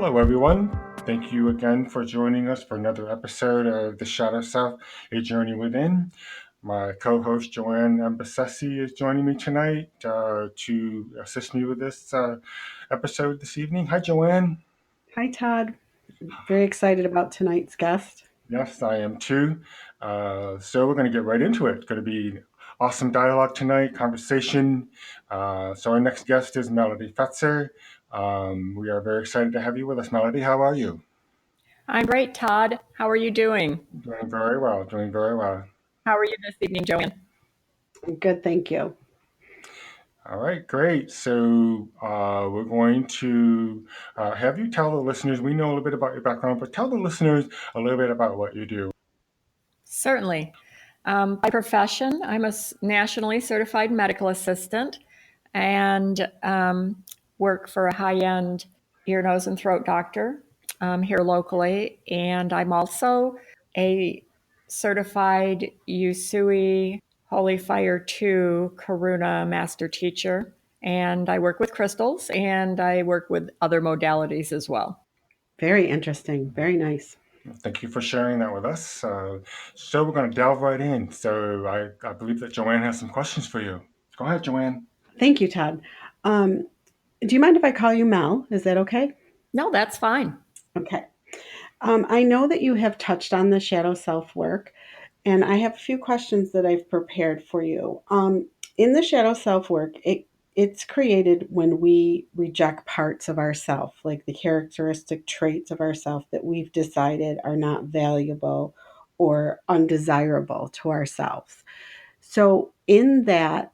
Hello, everyone. Thank you again for joining us for another episode of The Shadow Self, A Journey Within. My co-host, Joanne is joining me tonight to assist me with this episode this evening. Hi, Joanne. Hi, Todd. Very excited about tonight's guest. Yes, I am too. So we're going to get right into it. It's going to be awesome dialogue tonight, conversation. So our next guest is Melody Fetzer. We are very excited to have you with us, Melody. How are you? I'm great, Todd. How are you doing? Doing very well, doing very well. How are you this evening, Joanne? Good, thank you. All right, great. So we're going to have you tell the listeners, we know a little bit about your background, but tell the listeners a little bit about what you do. Certainly. By profession, I'm a nationally certified medical assistant and work for a high-end ear, nose, and throat doctor here locally. And I'm also a certified Usui Holy Fire 2 Karuna master teacher. And I work with crystals and I work with other modalities as well. Very interesting. Very nice. Thank you for sharing that with us. So we're going to delve right in. So I believe that Joanne has some questions for you. Go ahead, Joanne. Thank you, Todd. Do you mind if I call you Mel? Is that okay? No, that's fine. Okay. I know that you have touched on the shadow self work, and I have a few questions that I've prepared for you. In the shadow self work, it's created when we reject parts of ourself, like the characteristic traits of ourself that we've decided are not valuable or undesirable to ourselves. So, in that,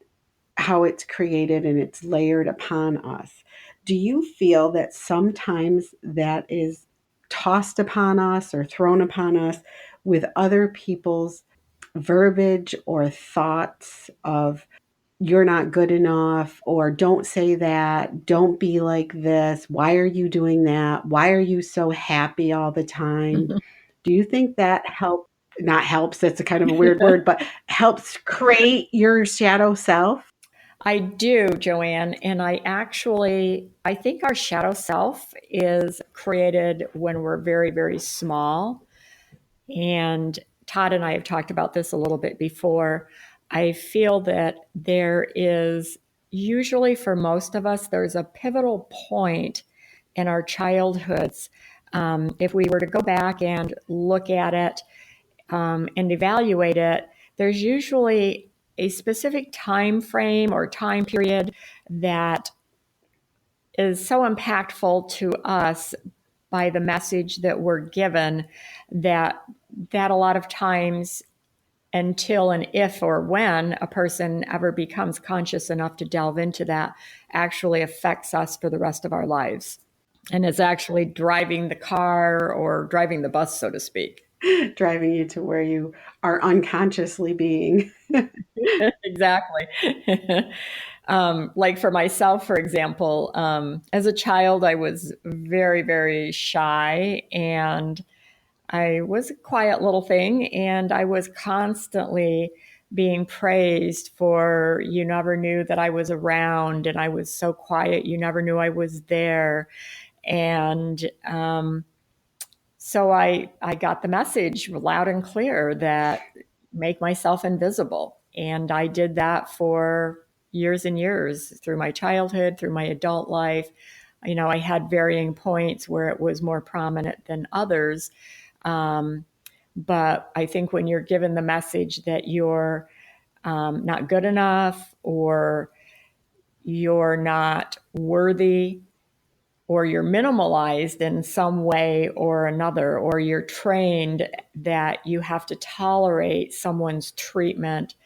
how it's created and it's layered upon us, do you feel that sometimes that is tossed upon us or thrown upon us with other people's verbiage or thoughts of you're not good enough, or don't say that, don't be like this, why are you doing that, why are you so happy all the time? Do you think that not helps, that's a kind of a weird word, but helps create your shadow self? I do, Joanne. And I think our shadow self is created when we're very, very small. And Todd and I have talked about this a little bit before. I feel that there is usually for most of us, there's a pivotal point in our childhoods. If we were to go back and look at it and evaluate it, there's usually a specific time frame or time period that is so impactful to us by the message that we're given that a lot of times, until and if or when a person ever becomes conscious enough to delve into that, actually affects us for the rest of our lives and is actually driving the car or driving the bus, so to speak. Driving you to where you are unconsciously being. Exactly. Like for myself, for example, as a child, I was very, very shy and I was a quiet little thing, and I was constantly being praised for you never knew that I was around, and I was so quiet, you never knew I was there. And so I got the message loud and clear that make myself invisible. And I did that for years and years through my childhood, through my adult life. You know, I had varying points where it was more prominent than others. But I think when you're given the message that you're not good enough or you're not worthy or you're minimalized in some way or another, or you're trained that you have to tolerate someone's treatment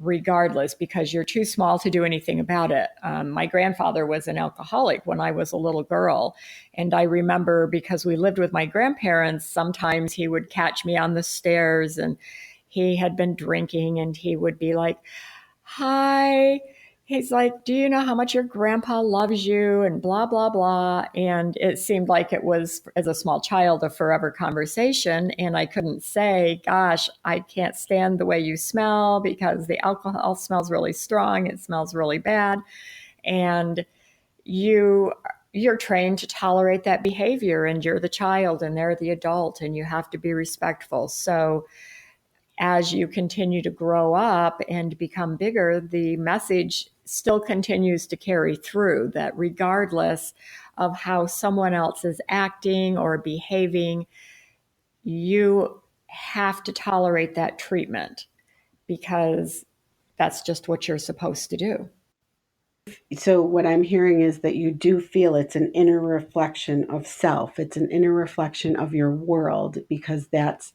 regardless because you're too small to do anything about it. My grandfather was an alcoholic when I was a little girl. And I remember because we lived with my grandparents, sometimes he would catch me on the stairs and he had been drinking and he would be like, "Hi." He's like, "Do you know how much your grandpa loves you?" And blah, blah, blah. And it seemed like it was, as a small child, a forever conversation. And I couldn't say, "Gosh, I can't stand the way you smell because the alcohol smells really strong. It smells really bad." And you you're trained to tolerate that behavior, and you're the child and they're the adult, and you have to be respectful. So as you continue to grow up and become bigger, the message still continues to carry through, that regardless of how someone else is acting or behaving, you have to tolerate that treatment because that's just what you're supposed to do. So what I'm hearing is that you do feel it's an inner reflection of self. It's an inner reflection of your world because that's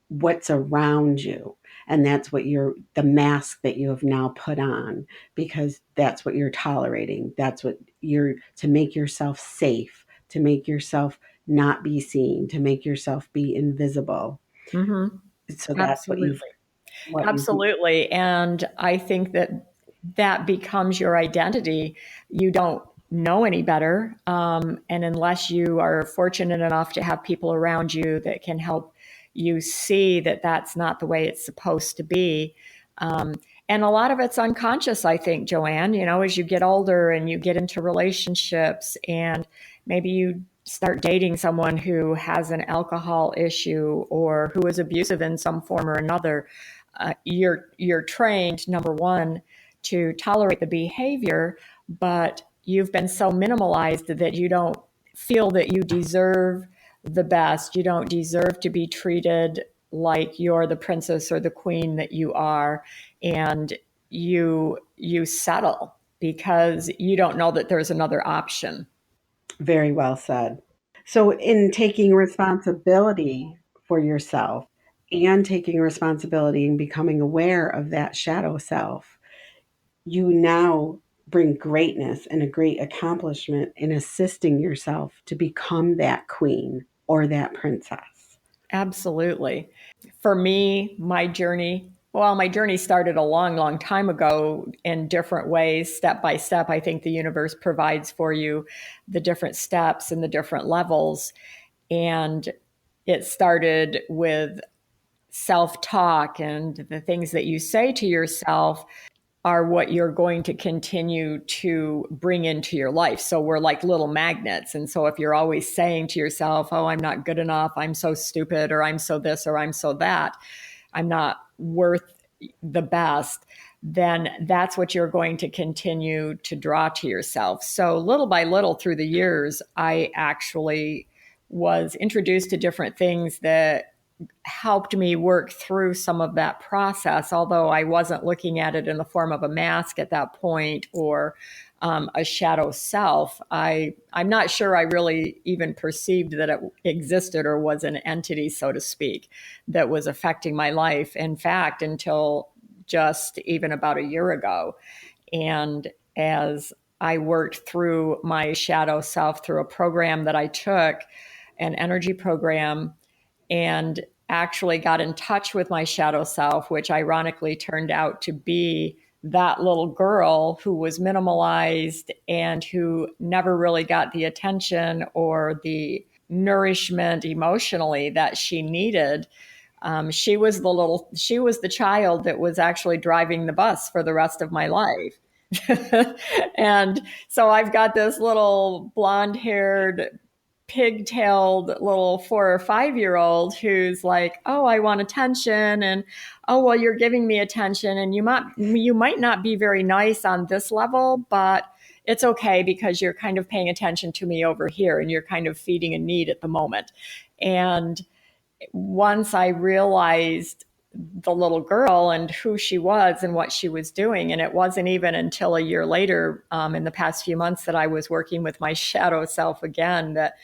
what's around you. And that's what the mask that you have now put on, because that's what you're tolerating. That's what to make yourself safe, to make yourself not be seen, to make yourself be invisible. Mm-hmm. So that's Absolutely. what you've Absolutely. And I think that becomes your identity. You don't know any better. And unless you are fortunate enough to have people around you that can help you see that that's not the way it's supposed to be. And a lot of it's unconscious, I think, Joanne, as you get older and you get into relationships and maybe you start dating someone who has an alcohol issue or who is abusive in some form or another, you're trained, number one, to tolerate the behavior, but you've been so minimalized that you don't feel that you deserve the best. You don't deserve to be treated like you're the princess or the queen that you are, and you settle because you don't know that there's another option. very well said. So, in taking responsibility for yourself and taking responsibility and becoming aware of that shadow self, you now bring greatness and a great accomplishment in assisting yourself to become that queen or that princess. Absolutely. For me, my journey started a long, long time ago in different ways, step by step. I think the universe provides for you the different steps and the different levels. And it started with self talk, and the things that you say to yourself are what you're going to continue to bring into your life. So we're like little magnets. And so if you're always saying to yourself, oh, I'm not good enough, I'm so stupid, or I'm so this, or I'm so that, I'm not worth the best, then that's what you're going to continue to draw to yourself. So little by little through the years, I actually was introduced to different things that helped me work through some of that process, although I wasn't looking at it in the form of a mask at that point or a shadow self. I'm not sure I really even perceived that it existed or was an entity, so to speak, that was affecting my life. In fact, until just even about a year ago. And as I worked through my shadow self through a program that I took, an energy program, and actually got in touch with my shadow self, which ironically turned out to be that little girl who was minimalized and who never really got the attention or the nourishment emotionally that she needed. She was the child that was actually driving the bus for the rest of my life. And so I've got this little blonde haired, pigtailed little 4 or 5 year old who's like, oh, I want attention. And oh, well, you're giving me attention. And you might not be very nice on this level, but it's okay because you're kind of paying attention to me over here and you're kind of feeding a need at the moment. And once I realized the little girl and who she was and what she was doing, and it wasn't even until a year later, in the past few months, that I was working with my shadow self again, that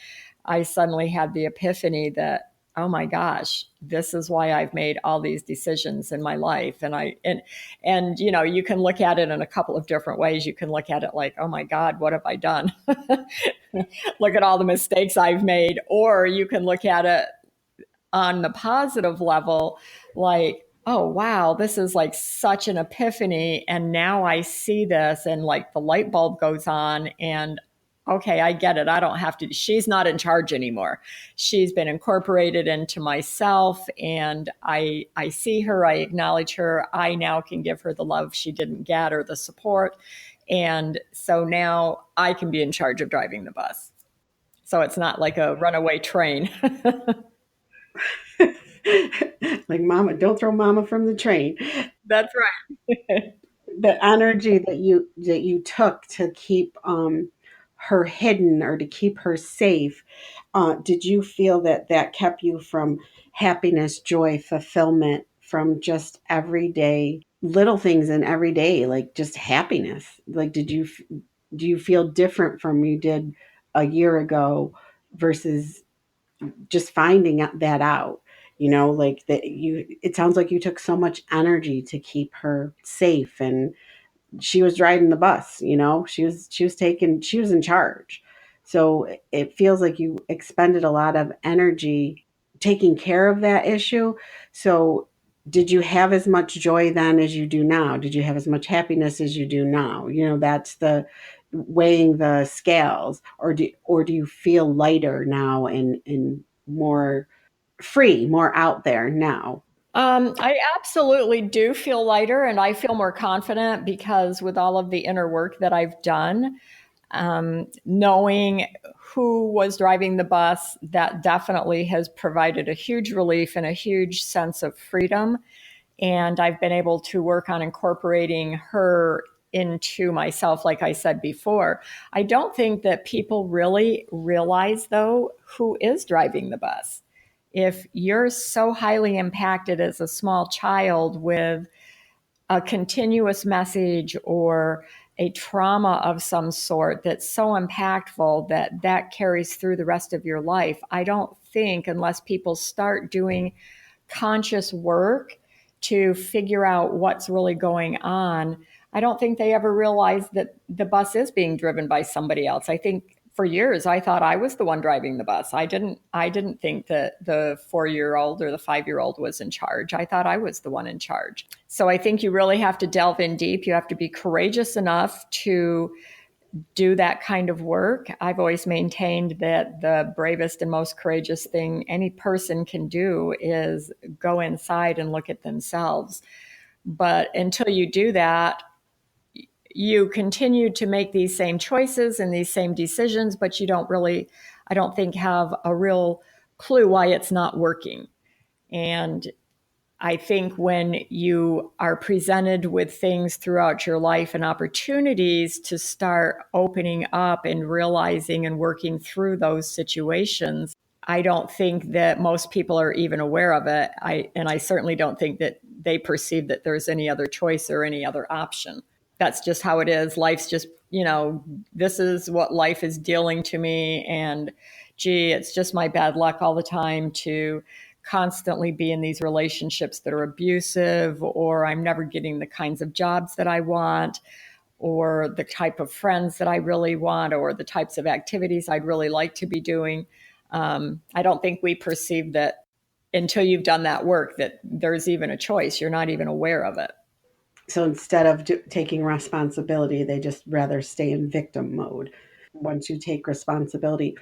I suddenly had the epiphany that, oh my gosh, this is why I've made all these decisions in my life. And you can look at it in a couple of different ways. You can look at it like, oh my God, what have I done? Look at all the mistakes I've made. Or you can look at it on the positive level, like, oh, wow, this is like such an epiphany. And now I see this and like the light bulb goes on and okay, I get it. I don't have to, she's not in charge anymore. She's been incorporated into myself and I see her, I acknowledge her. I now can give her the love she didn't get or the support. And so now I can be in charge of driving the bus. So it's not like a runaway train. Like, mama, don't throw mama from the train. That's right. The energy that you took to keep her hidden or to keep her safe, did you feel that that kept you from happiness, joy, fulfillment, from just everyday little things in every day, like just happiness? Like, do you feel different from you did a year ago versus just finding that out? Like that, it sounds like you took so much energy to keep her safe, and she was driving the bus. She was in charge. So it feels like you expended a lot of energy taking care of that issue. So did you have as much joy then as you do now? Did you have as much happiness as you do now? That's the weighing the scales. Or do you feel lighter now, and more free, more out there now? I absolutely do feel lighter and I feel more confident because with all of the inner work that I've done, knowing who was driving the bus, that definitely has provided a huge relief and a huge sense of freedom. And I've been able to work on incorporating her into myself, like I said before. I don't think that people really realize, though, who is driving the bus. If you're so highly impacted as a small child with a continuous message or a trauma of some sort that's so impactful that that carries through the rest of your life, I don't think, unless people start doing conscious work to figure out what's really going on, I don't think they ever realize that the bus is being driven by somebody else. I think for years I thought I was the one driving the bus. I didn't think that the 4-year-old or the 5-year-old was in charge. I thought I was the one in charge. So I think you really have to delve in deep. You have to be courageous enough to do that kind of work. I've always maintained that the bravest and most courageous thing any person can do is go inside and look at themselves. But until you do that, you continue to make these same choices and these same decisions, but you don't really, I don't think, have a real clue why it's not working. And I think when you are presented with things throughout your life and opportunities to start opening up and realizing and working through those situations, I don't think that most people are even aware of it. I certainly don't think that they perceive that there's any other choice or any other option. That's just how it is. Life's just, this is what life is dealing to me. And gee, it's just my bad luck all the time to constantly be in these relationships that are abusive, or I'm never getting the kinds of jobs that I want, or the type of friends that I really want, or the types of activities I'd really like to be doing. I don't think we perceive that until you've done that work, that there's even a choice. You're not even aware of it. So instead of taking responsibility, they just rather stay in victim mode once you take responsibility.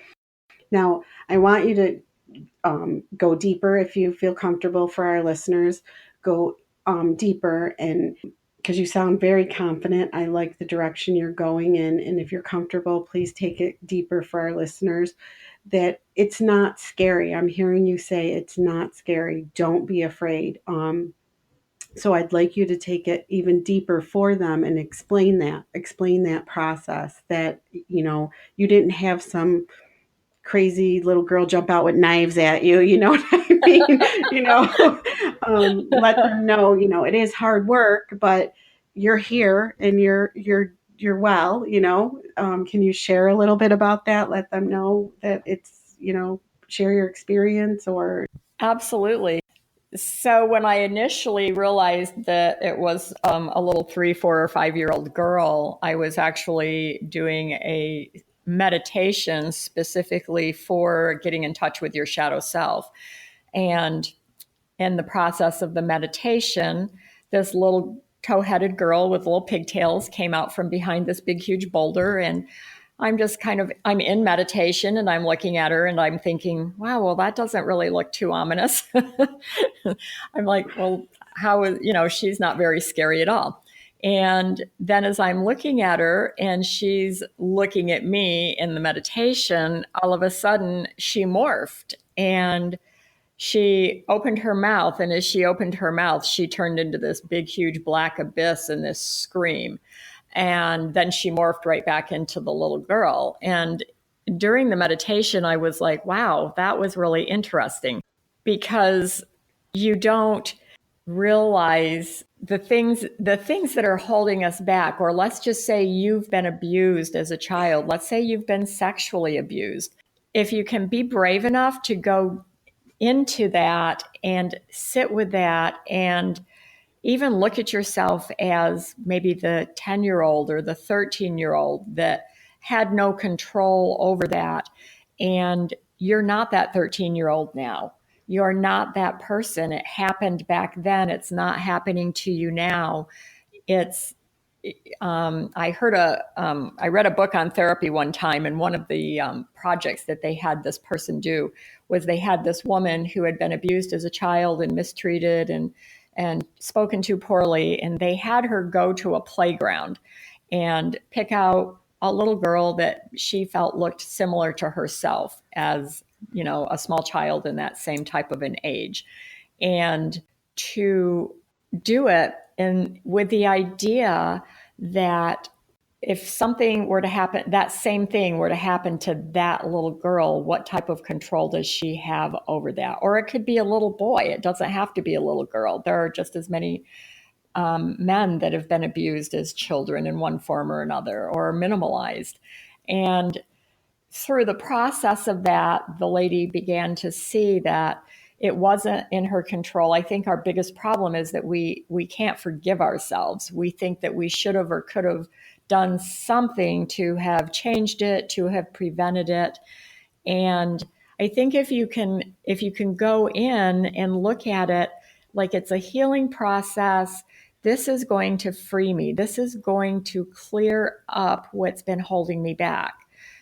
Now, I want you to go deeper if you feel comfortable. For our listeners, go deeper, and because you sound very confident, I like the direction you're going in. And if you're comfortable, please take it deeper for our listeners. That it's not scary. I'm hearing you say it's not scary. Don't be afraid. So I'd like you to take it even deeper for them and explain that process, that you didn't have some crazy little girl jump out with knives at you. You know what I mean? Let them know, it is hard work, but you're here and you're well. Can you share a little bit about that? Let them know that it's, share your experience. Or Absolutely. So when I initially realized that it was a little 3, 4, or 5-year-old girl, I was actually doing a meditation specifically for getting in touch with your shadow self. And in the process of the meditation, this little tow-headed girl with little pigtails came out from behind this big, huge boulder. And I'm in meditation and I'm looking at her and I'm thinking, wow, well, that doesn't really look too ominous. I'm like, well, how is, she's not very scary at all. And then as I'm looking at her and she's looking at me in the meditation, all of a sudden she morphed and she opened her mouth. And as she opened her mouth, she turned into this big, huge black abyss and this scream. And then she morphed right back into the little girl. And during the meditation, I was like, wow, that was really interesting because you don't realize the things that are holding us back. Or let's just say you've been abused as a child. Let's say you've been sexually abused. If you can be brave enough to go into that and sit with that and even look at yourself as maybe the 10-year-old or the 13-year-old that had no control over that. And you're not that 13-year-old now. You're not that person. It happened back then. It's not happening to you now. It's I read a book on therapy one time, and one of the projects that they had this person do was they had this woman who had been abused as a child and mistreated and spoken to poorly, and they had her go to a playground and pick out a little girl that she felt looked similar to herself as, a small child in that same type of an age, and to do it and with the idea that if something were to happen, that same thing were to happen to that little girl, what type of control does she have over that? Or it could be a little boy. It doesn't have to be a little girl. There are just as many men that have been abused as children in one form or another, or minimalized. And through the process of that, the lady began to see that it wasn't in her control. I think our biggest problem is that we can't forgive ourselves. We think that we should have or could have done something to have changed it, to have prevented it. And I think if you can go in and look at it like it's a healing process, this is going to free me. This is going to clear up what's been holding me back.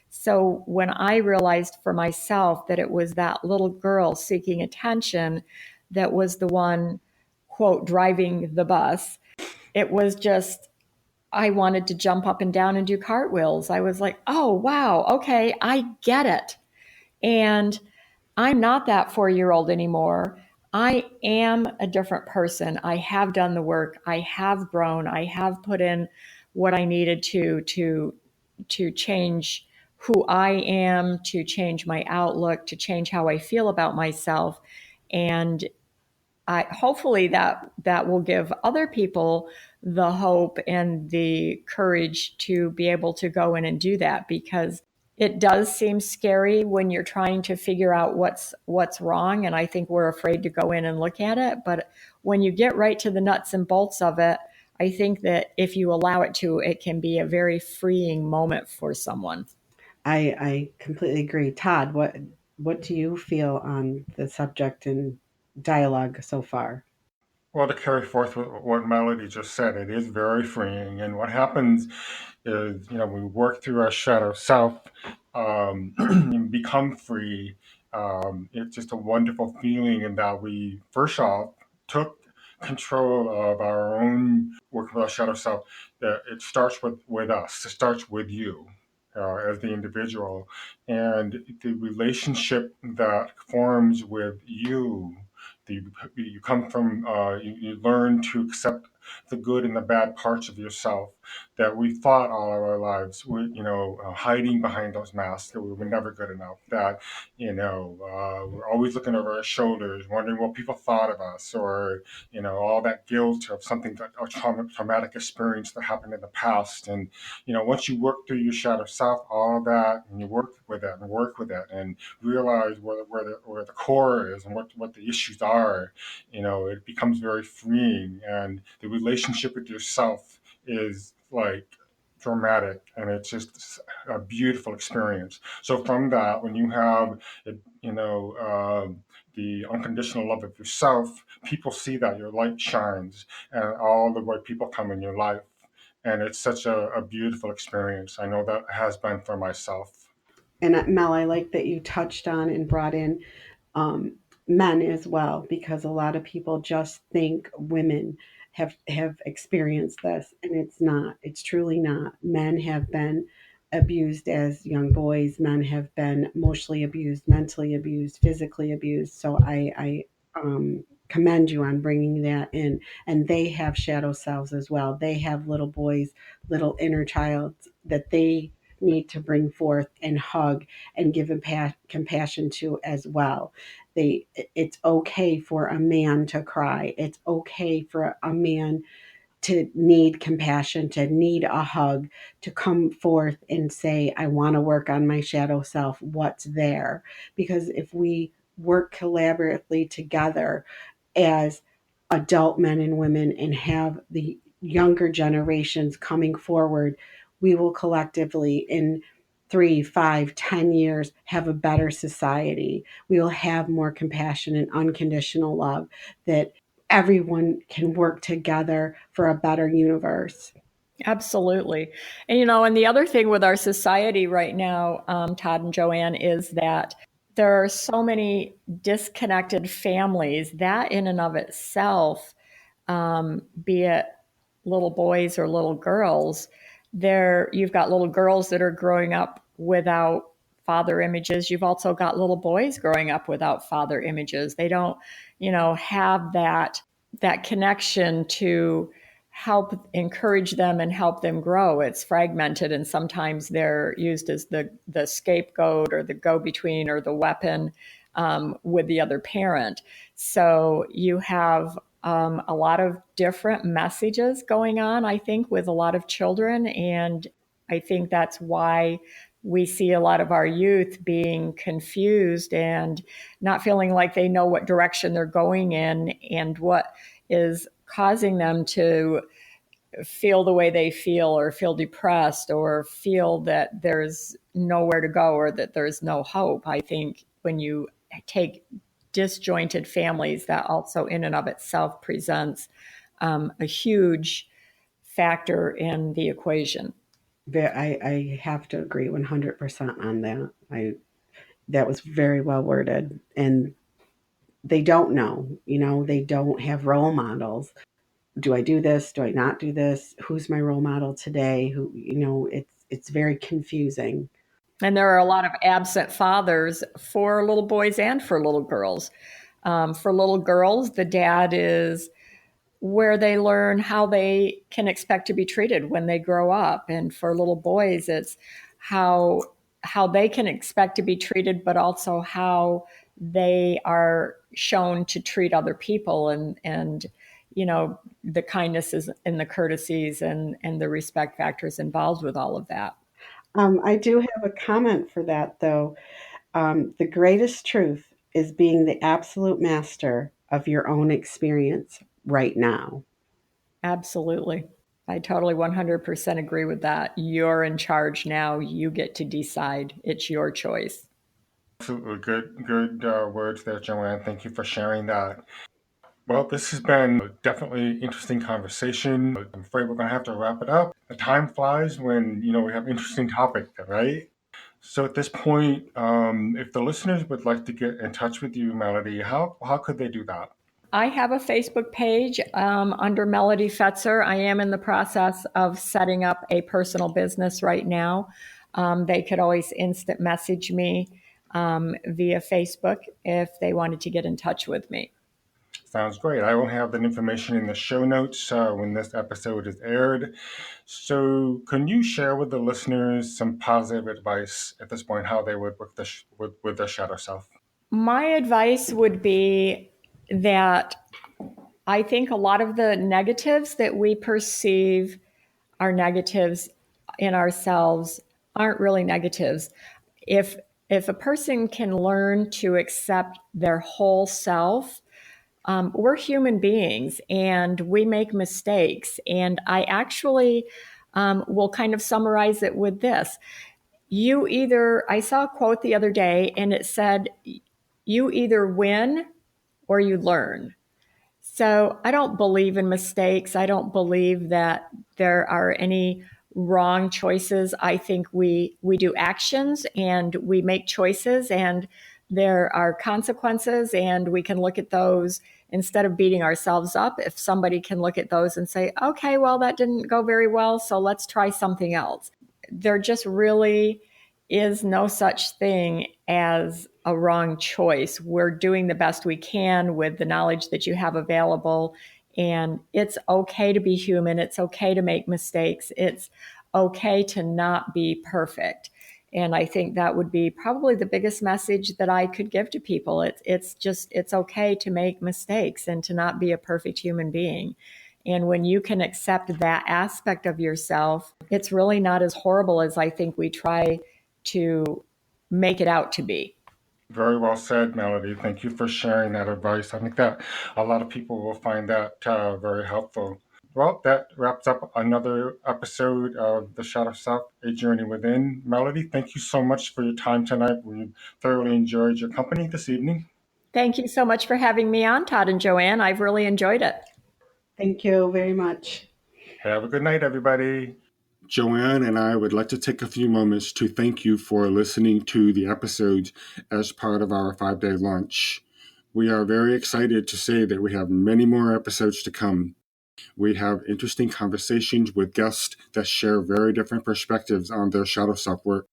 So when I realized for myself that it was that little girl seeking attention that was the one, quote, driving the bus, it was just, I wanted to jump up and down and do cartwheels. I was like, oh, wow, okay, I get it. And I'm not that 4-year-old anymore. I am a different person. I have done the work. I have grown. I have put in what I needed to change who I am, to change my outlook, to change how I feel about myself. And hopefully that will give other people the hope and the courage to be able to go in and do that, because it does seem scary when you're trying to figure out what's wrong, and I think we're afraid to go in and look at it. But when you get right to the nuts and bolts of it, I think that if you allow it to, it can be a very freeing moment for someone. I completely agree. Todd, what do you feel on the subject and dialogue so far? Well, to carry forth what Melody just said, it is very freeing. And what happens is, we work through our shadow self, and become free. It's just a wonderful feeling in that we, first off, took control of our own work with our shadow self. That it starts with us, it starts with you. As the individual, and the relationship that forms with you, you come from, you learn to accept the good and the bad parts of yourself that we fought all of our lives, hiding behind those masks, that we were never good enough, that, we're always looking over our shoulders, wondering what people thought of us, or, all that guilt of something, that a traumatic experience that happened in the past. And, once you work through your shadow self, all that, and you work with it and realize where the core is and what the issues are, it becomes very freeing. And the relationship with yourself is like dramatic, and it's just a beautiful experience. So from that, when you have it, the unconditional love of yourself, people see that your light shines, and all the right people come in your life, and it's such a beautiful experience. I know that has been for myself. And Mel, I like that you touched on and brought in men as well, because a lot of people just think women have experienced this, and it's truly not. Men have been abused as young boys. Men have been emotionally abused, mentally abused, physically abused. So I commend you on bringing that in. And they have shadow selves as well. They have little boys, little inner child that they need to bring forth and hug and give compassion to as well. It's okay for a man to cry. It's okay for a man to need compassion, to need a hug, to come forth and say, I want to work on my shadow self. What's there? Because if we work collaboratively together as adult men and women and have the younger generations coming forward, we will collectively in 3, 5, 10 years have a better society. We will have more compassion and unconditional love that everyone can work together for a better universe. Absolutely. And the other thing with our society right now, Todd and Joanne, is that there are so many disconnected families that in and of itself, be it little boys or little girls, you've got little girls that are growing up without father images. You've also got little boys growing up without father images. They don't, have that connection to help encourage them and help them grow. It's fragmented, and sometimes they're used as the scapegoat or the go-between or the weapon with the other parent. So you have a lot of different messages going on, I think, with a lot of children. And I think that's why we see a lot of our youth being confused and not feeling like they know what direction they're going in and what is causing them to feel the way they feel or feel depressed or feel that there's nowhere to go or that there's no hope. I think when you take disjointed families, that also in and of itself presents a huge factor in the equation. I have to agree 100% on that. That was very well worded. And they don't know, they don't have role models. Do I do this? Do I not do this? Who's my role model today? It's very confusing. And there are a lot of absent fathers for little boys and for little girls. For little girls, the dad is where they learn how they can expect to be treated when they grow up. And for little boys, it's how they can expect to be treated, but also how they are shown to treat other people and the kindnesses and the courtesies and the respect factors involved with all of that. I do have a comment for that, though. The greatest truth is being the absolute master of your own experience right now. Absolutely. I totally 100% agree with that. You're in charge now. You get to decide. It's your choice. Absolutely good words there, Joanne. Thank you for sharing that. Well, this has been a definitely interesting conversation. I'm afraid we're going to have to wrap it up. The time flies when, we have interesting topics, right? So at this point, if the listeners would like to get in touch with you, Melody, how could they do that? I have a Facebook page under Melody Fetzer. I am in the process of setting up a personal business right now. They could always instant message me via Facebook if they wanted to get in touch with me. Sounds great. I will have that information in the show notes when this episode is aired. So, can you share with the listeners some positive advice at this point, how they would work with their shadow self? My advice would be that I think a lot of the negatives that we perceive are negatives in ourselves aren't really negatives. If a person can learn to accept their whole self, we're human beings and we make mistakes. And I actually will kind of summarize it with this. I saw a quote the other day and it said, you either win or you learn. So I don't believe in mistakes. I don't believe that there are any wrong choices. I think we do actions and we make choices and there are consequences and we can look at those instead of beating ourselves up, if somebody can look at those and say, okay, well, that didn't go very well, so let's try something else. There just really is no such thing as a wrong choice. We're doing the best we can with the knowledge that you have available. And it's okay to be human. It's okay to make mistakes. It's okay to not be perfect. And I think that would be probably the biggest message that I could give to people. It's okay to make mistakes and to not be a perfect human being. And when you can accept that aspect of yourself, it's really not as horrible as I think we try to make it out to be. Very well said, Melody. Thank you for sharing that advice. I think that a lot of people will find that very helpful. Well, that wraps up another episode of The Shadow Self, A Journey Within. Melody, thank you so much for your time tonight. We thoroughly enjoyed your company this evening. Thank you so much for having me on, Todd and Joanne. I've really enjoyed it. Thank you very much. Have a good night, everybody. Joanne and I would like to take a few moments to thank you for listening to the episodes as part of our 5-day launch. We are very excited to say that we have many more episodes to come. We have interesting conversations with guests that share very different perspectives on their shadow self work.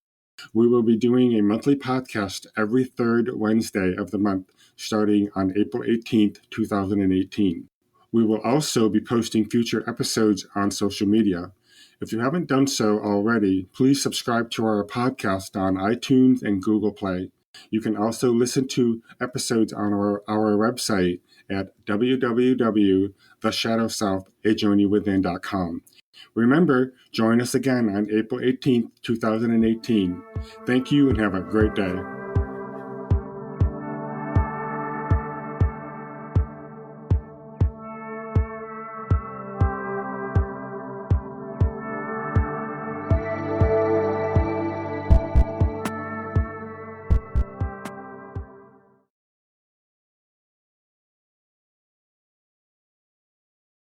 We will be doing a monthly podcast every third Wednesday of the month, starting on April 18th, 2018. We will also be posting future episodes on social media. If you haven't done so already, please subscribe to our podcast on iTunes and Google Play. You can also listen to episodes on our website at www.theshadowselfajourneywithin.com. Remember, join us again on April 18th, 2018. Thank you and have a great day.